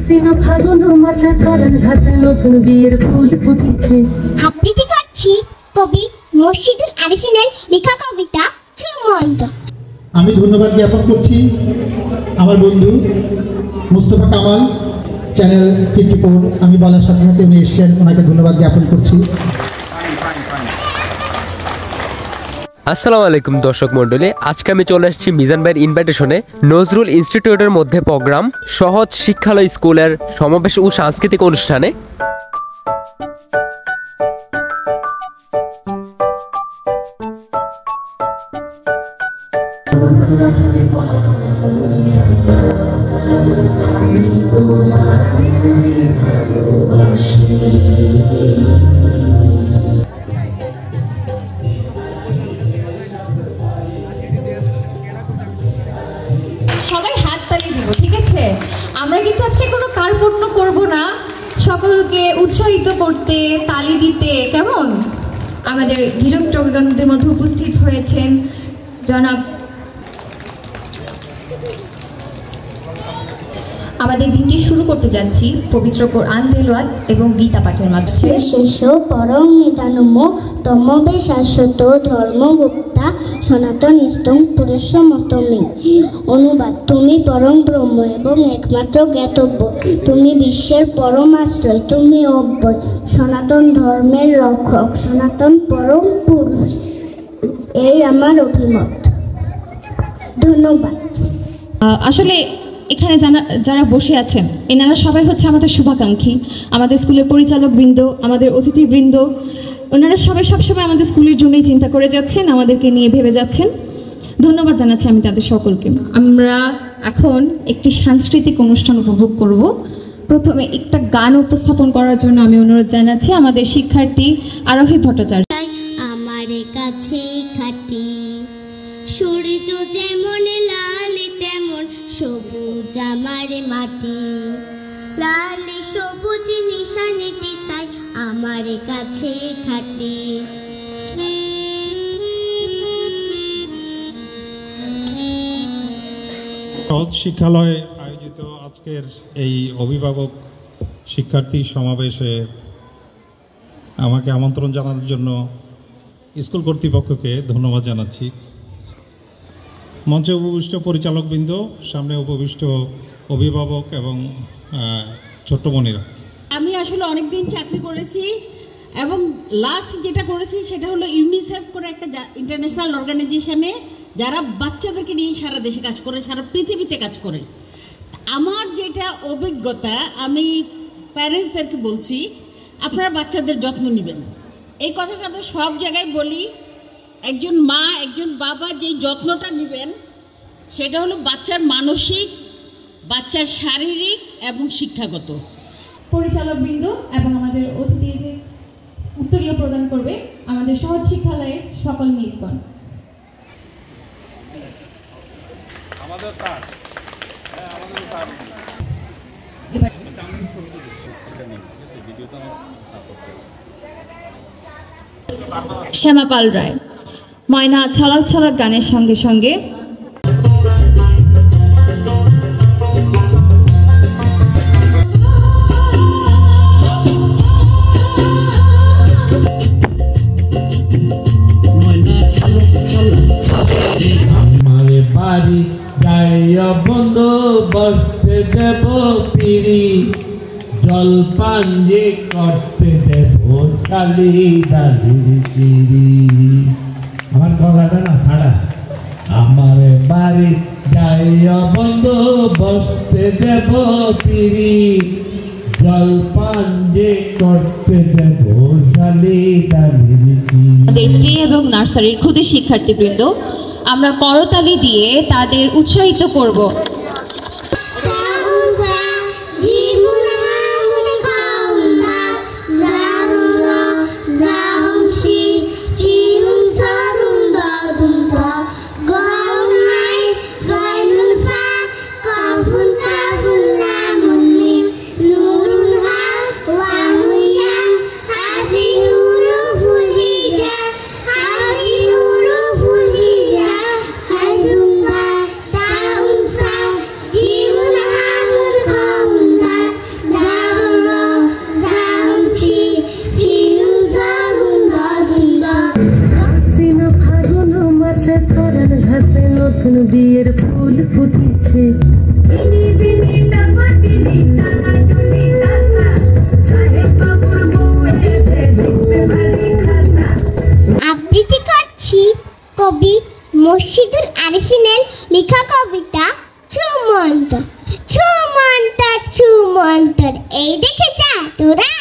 সিনা ফাগুন মাসে ধরার ঘাসে নতুন বিয়ের ফুল ফুটেছে। আবৃত্তি করছি কবি মুর্শিদুল আরিফিনের লেখা কবিতা চুমন্ত। আমি ধন্যবাদ জ্ঞাপন করছি আমার বন্ধু মুস্তফা কামাল, চ্যানেল 54। আমি বলার সাথে সাথে উনি এসছেন, ওনাকে ধন্যবাদ জ্ঞাপন করছি। আসসালামু আলাইকুম দর্শক মণ্ডলী, আজকে আমি চলে এসেছি মিজান ভাইয়ের ইনভাইটেশনে নজরুল ইনস্টিটিউটের মধ্যে প্রোগ্রাম সহজ শিক্ষালয় স্কুলের সমাবেশ ও সাংস্কৃতিক অনুষ্ঠানে। সবাই হাততালি দিব, ঠিক আছে? আমরা কিন্তু আজকে কোনো কার্পণ্য করব না, সকলকে উৎসাহিত করতে তালি দিতে। কেমন? আমাদের ডিরেক্টরগণদের মধ্যে উপস্থিত হয়েছেন জনাব, আমাদের দিনটি শুরু করতে যাচ্ছি পবিত্র কোরআন তেলাওয়াত এবং গীতা পাঠের মাধ্যমে। শেষ পরম নিদানম তমবে শাশ্বত ধর্মগুপ্তা সনাতন ইস্তং পুরুষমতমে। অনুবাদ: তুমি পরম ব্রহ্ম এবং একমাত্র জ্ঞাতব্য, তুমি বিশ্বের পরম আশ্রয়, তুমি অব্যয়, সনাতন ধর্মের রক্ষক, সনাতন পরম পুরুষ। এই আমার অভিমত। ধন্যবাদ। আসলে এখানে যারা বসে আছেন এনারা সবাই হচ্ছে আমাদের শুভাকাঙ্ক্ষী, আমাদের স্কুলের পরিচালক বৃন্দ, আমাদের অতিথিবৃন্দ। ওনারা সবাই সবসময় আমাদের স্কুলের জন্যই চিন্তা করে যাচ্ছেন, আমাদেরকে নিয়ে ভেবে যাচ্ছেন। ধন্যবাদ জানাচ্ছি আমি তাদের সকলকে। আমরা এখন একটি সাংস্কৃতিক অনুষ্ঠান উপভোগ করব। প্রথমে একটা গান উপস্থাপন করার জন্য আমি অনুরোধ জানাচ্ছি আমাদের শিক্ষার্থী আরোহী ভট্টাচার্য। আমার কাছে খাটি সূর্য যেমন লাল তেমন সবুজ আমার মাটি, লাল সবুজ নিশানেটি তাই আমার কাছে খাটি। সহজ শিক্ষালয় আয়োজিত আজকের এই অভিভাবক শিক্ষার্থী সমাবেশে আমাকে আমন্ত্রণ জানানোর জন্য স্কুল কর্তৃপক্ষকে ধন্যবাদ জানাচ্ছি। মঞ্চে উপবিষ্ট পরিচালকবৃন্দ, সামনে উপবিষ্ট অভিভাবক এবং ছোট্ট বোনেরা। আমি আসলে অনেক দিন চাকরি করেছি এবং লাস্ট যেটা করেছি সেটা হলো ইউনিসেফ করে একটা ইন্টারন্যাশনাল অর্গানাইজেশনে যারা বাচ্চাদেরকে নিয়ে সারা দেশে কাজ করে, সারা পৃথিবীতে কাজ করে। আমার যেটা অভিজ্ঞতা, আমি প্যারেন্টসদেরকে বলছি আপনারা বাচ্চাদের যত্ন নেবেন। এই কথাটা আমরা সব জায়গায় বলি। একজন মা, একজন বাবা যেই যত্নটা নেবেন সেটা হলো বাচ্চার মানসিক, বাচ্চার শারীরিক এবং শিক্ষাগত। পরিচালকবৃন্দ এবং আমাদের অতিথিদের উত্তরীয় প্রদান করবে আমাদের সহজ শিক্ষালয়ের সকল মিসগণ। শ্যামা পাল রায়, ময়না ছলাক ছলাক গানের সঙ্গে সঙ্গে আমারে বাড়ি যাইয়া বন্ধু বসতে দেব পিড়ি, জলপান যে করতে দেব শালি দালির চিড়ি। আমার গলাটা না ফাড়া। আমারে বাড়ি যাইয়া বন্ধু বসতে দেব পিড়ি, জলপান যে করতে দেব শালি দালির চিড়ি। আমাদের প্লে এবং নার্সারির ক্ষুদে শিক্ষার্থীবৃন্দ, আমরা করতালি দিয়ে তাদের উৎসাহিত করব। বিয়ের ফুল ফুটেছে। আবৃত্তি করছি কবি মুর্শিদুল আরিফিনের লেখা কবিতা ছুমন্তর। ছুমন্তর ছুমন্তর এই দেখে যা তোরা,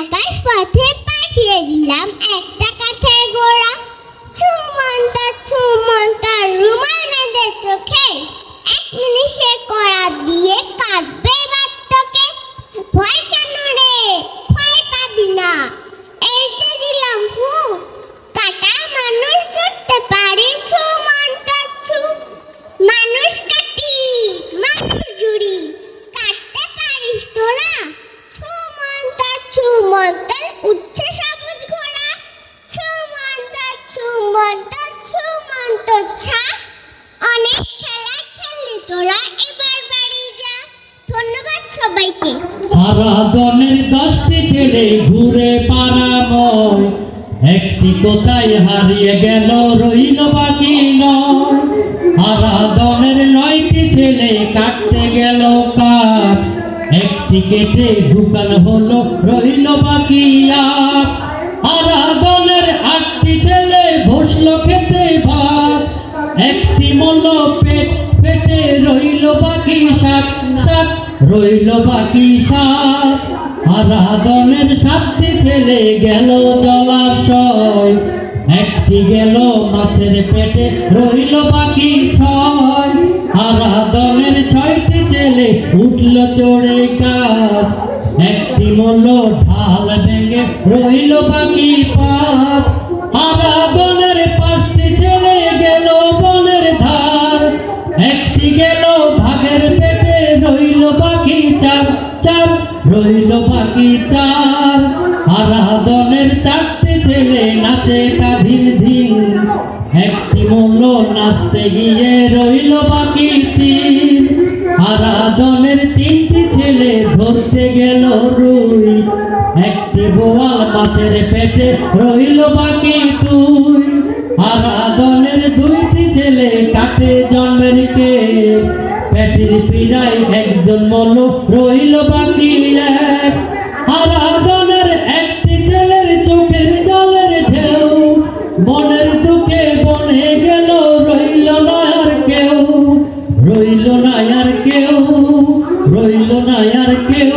আকাশ পথে পাঠিয়ে দিলাম একটা কাঠের গোড়া। ছুমন্তর ছুমন্তর রুমাল বেঁধে চোখে, এক নিমিষে করা দিয়ে কাটবে বাত্তকে। ভয় কেন রে, ভয় পাবি না, এই যে দিলাম ফু, কাটা মানুষ ছুটতে পারে। ছুমন্তর ছু, মানুষ কাটি মানুষ জুড়ি, কাটতে পারিস তোরা। ছুমন্তর ছুমন্তর উঠছে সবুজ ঘোড়া। ছুমন্তর ছুমন্তর ছুমন্তর ছা, অনেক খেলা খেললি তোরা, এবার বাড়ি যা। ধন্যবাদ সবাইকে। আরাধনের 10টি ছেলে ঘুরে পাড়াময়, একটি কোথায় হারিয়ে গেল রইল বাকি নয়। আরাধনের 9টি ছেলে কাটতে গেল কাঠ, একটি কেটে ঢুকানো হলো রইল বাকি আর। আরাধনের 8টি ছেলে বসলো খেতে ভাত, একটি মল পেট পেটে রইল বাকি 7 রইল বাকি 7। আরাধনের 7টি ছেলে গেল জলাশয়, একটি গেল মাছের পেটে রইল বাকি 6। আরাধনের 6টি ছেলে উঠল চড়ে গাছ, একটি মল ঢাল ভেঙে রইল বাকি 5। আরাধনের 5টি ছেলে গেল বনের ধার, একটি গেল ভাগের পেটে রইল বাকি 4 রইল বাকি 4। আরাধনের 4টি ছেলে নাচে কাঁধিন ধিন, একটি মূল নাচতে গিয়ে রইল বাকি 3। আরাধনের 3টি ছেলে ধরতে গেল রুই, একটি বোয়াল মাছের পেটে রইল বাকি 2। আরাধনের 2টি ছেলে কাটে জন্মের কেক, পেটের পীড়ায় একজন মল রইল বাকি 1। আরাধনের 1টি ছেলের চোখের জলের ঢেউ, মনের দুঃখে বনে গেল রইল না আর কেউ, রইল না আর কেউ, রইল না আর কেউ।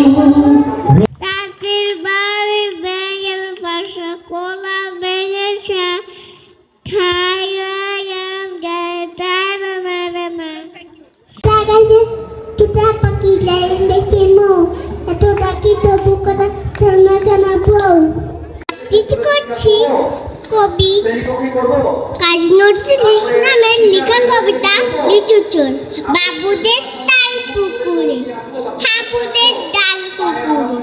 তাদের বাড়ি ব্যাঙের বাসা, কোলা বেঙেছে খায় গায়ে তারা মারে না। লাগালে টুটা পাখি লাইন দেখে মো, এত ডাকি তবু কথা শোনা জানা বউ। কিছু করছি কবি কাজী নজরুল ইসলামের লেখা কবিতা লিচু চোর। বাবুদের তাল পুকুরে, হাবুদের ডাল পুকুরে,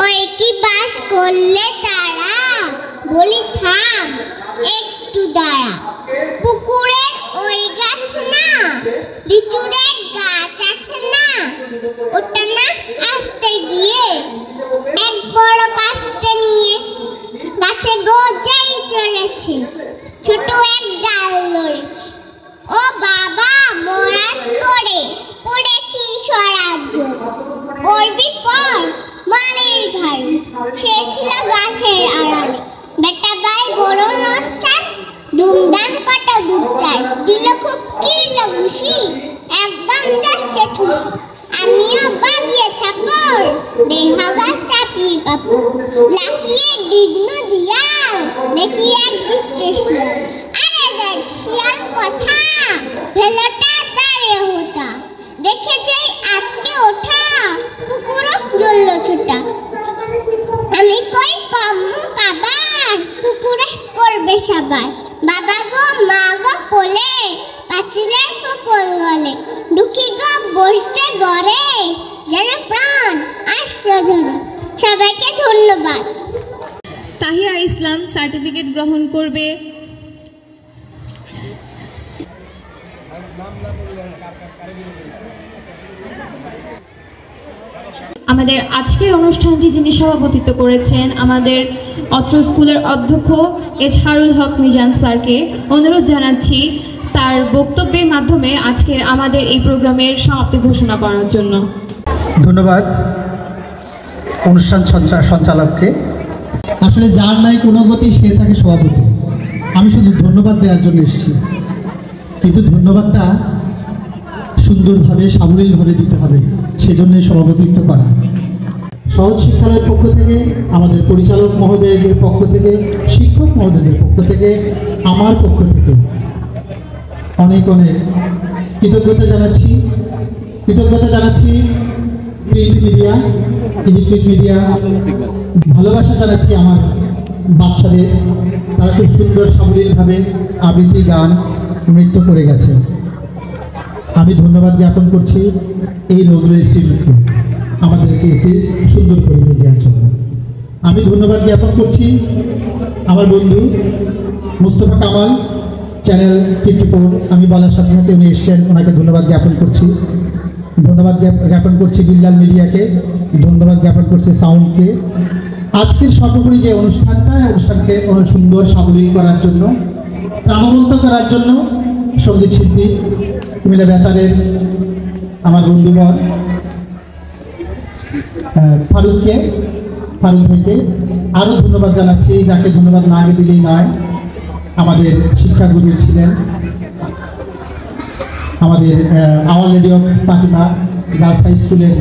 ওই কি বাস করলে তারা, বলি থাম একটু দাঁড়া। পুকুরের ওই গাছ না, লিচুরের গাছ আছে না, ওটা না আসতে গিয়ে এক বড় কাস্তে নিয়ে গাছে গোজাই চড়েছে, ছোট এক ডাল লড়েছে। ও বাবা মরাদ করে পড়েছি স্বরাজ্য, পড়বি পর মালের ঘাড়ে, সে ছিল গাছের আড়ালে। বেটা ভাই বড় নচ্চার, দুমদাম কত দুধ-চার, দিল খুব কিরিল ঘুষি, একদম যাচ্ছে ঠুসি। আমিও বাগিয়ে থাকর, দেহাগা চাপিয়ে কাপড়, লাফিয়ে ডিগ্ন দিয়া দেখি এক বিচ্ছে শিয়াল। আরে দেখ শিয়াল কথা, ভেলোটা দাঁড়িয়ে হতা, দেখে যেই আটকে ওঠা, কুকুরও জ্বলল ছোটা। আমি কই কম্মু কাবার, কুকুরে করবে সবার। বাবা গো মা গো কোলে, পাঁচিলের ফকল গলে, দুঃখী গো বসতে গড়ে, যেন প্রাণ আসছে ধরে। সবাইকে ধন্যবাদ। তাহিয়া ইসলাম সার্টিফিকেট গ্রহণ করবে। আমাদের আজকের অনুষ্ঠানটি যিনি সভাপতিত্ব করেছেন আমাদের অত্র স্কুলের অধ্যক্ষ এজহারুল হক মিজান স্যারকে অনুরোধ জানাচ্ছি তার বক্তব্যের মাধ্যমে আজকের আমাদের এই প্রোগ্রামের সমাপ্তি ঘোষণা করার জন্য। ধন্যবাদ অনুষ্ঠান সঞ্চালককে। আসলে যার নাই কোনো গতি সে থাকে সভাপতি। আমি শুধু ধন্যবাদ দেওয়ার জন্য এসেছি, কিন্তু ধন্যবাদটা সুন্দরভাবে সাবলীলভাবে দিতে হবে, সেজন্যই সভাপতিত্ব করা। সহজ শিক্ষালয়ের পক্ষ থেকে, আমাদের পরিচালক মহোদয়দের পক্ষ থেকে, শিক্ষক মহোদয়দের পক্ষ থেকে, আমার পক্ষ থেকে অনেক অনেক কৃতজ্ঞতা জানাচ্ছি। প্রিন্ট মিডিয়া, ইলেকট্রিক মিডিয়া, ভালোবাসা জানাচ্ছি আমার বাচ্চাদের। তারা খুব সুন্দর সাবলীলভাবে আবৃত্তি, গান, নৃত্য করে গেছে। আমি ধন্যবাদ জ্ঞাপন করছি এই নজরুল ইনস্টিটিউটকে আমাদেরকে একটি সুন্দর পরিবেশ দেওয়ার জন্য। আমি ধন্যবাদ জ্ঞাপন করছি আমার বন্ধু মুস্তফা কামাল, চ্যানেল 54। আমি বলার সাথে সাথে উনি এসছেন, ওনাকে ধন্যবাদ জ্ঞাপন করছি। ধন্যবাদ জ্ঞাপন করছি বিল্লাল মিডিয়াকে, ধন্যবাদ জ্ঞাপন করছি সাউন্ডকে। আজকের সর্বোপরি যে অনুষ্ঠানকে সুন্দর সাবলীল করার জন্য, প্রাণবন্ত করার জন্য সঙ্গীত শিল্পী কুমিল্লা বেতারের আমার বন্ধুবর ফারুক ভাইকে আরও ধন্যবাদ জানাচ্ছি, যাকে ধন্যবাদ না দিলেই নয়। আমাদের শিক্ষাগুরু ছিলেন আমাদের our lady of Fatima girls high স্কুলের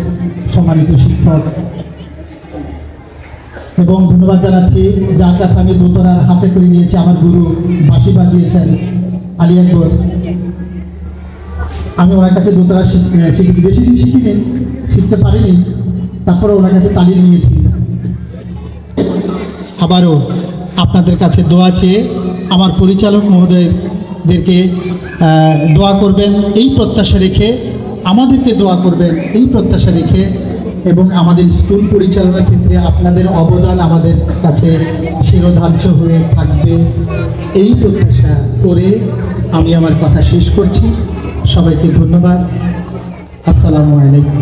সম্মানিত শিক্ষক। এবং ধন্যবাদ জানাচ্ছি যার কাছে আমি দোতরার হাতে করে নিয়েছি, আমার গুরু বাঁশি বাজিয়েছেন আলী আকবর। আমি ওনার কাছে দোতরা শিখেছি, বেশি দিন শিখতে পারিনি, তারপরে ওনার কাছে তালিম নিয়েছি। আবারও আপনাদের কাছে দোয়া চেয়ে আমার পরিচালক মহোদয়দেরকে দোয়া করবেন এই প্রত্যাশা রেখে, আমাদেরকে দোয়া করবেন এই প্রত্যাশা রেখে, এবং আমাদের স্কুল পরিচালনার ক্ষেত্রে আপনাদের অবদান আমাদের কাছে শিরোধার্য হয়ে থাকবে এই প্রত্যাশা করে আমি আমার কথা শেষ করছি। সবাইকে ধন্যবাদ। আসসালামু আলাইকুম।